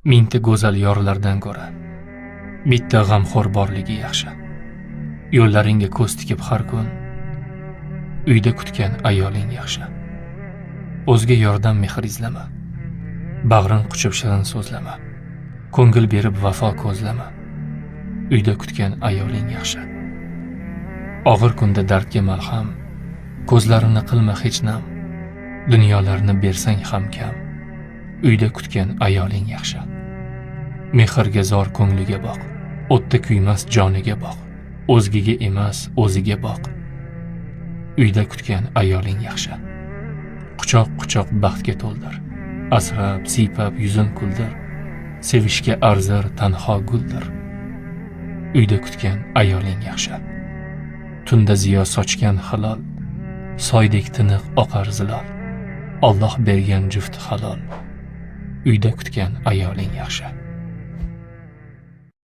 Mingta go'zal yorlardan ko'ra bitta g'amxo'r borligi yaxshi. Yo'llaringga ko'z tikib har kun uyda kutgan ayoling yaxshi. O'zga yordam mehr izlama, bag'rin quchib shirin so'zlama, ko'ngil berib vafo ko'zlama. Uyda kutgan ayoling yaxshi. Og'ir kunda dardga malham, ko'zlarini qilma hech nam, dunyolarni bersang ham kam. Uyda kutgan ayoling yaxshi. Mehrga zor ko'ngliga boq, o'tda kuymas joniga boq, o'zgiga emas o'ziga boq. Uyda kutgan ayoling yaxshi. Quchoq-quchoq baxtga to'ldir, asrab, siypab yuzin kuldir, sevishga arzir tanho guldir. Uyda kutgan ayoling yaxshi. Tunda ziyo sochgan halol, soydek tiniq oqar zilol, Alloh bergan juft halol. Uyda kutgan ayoling yaxshi.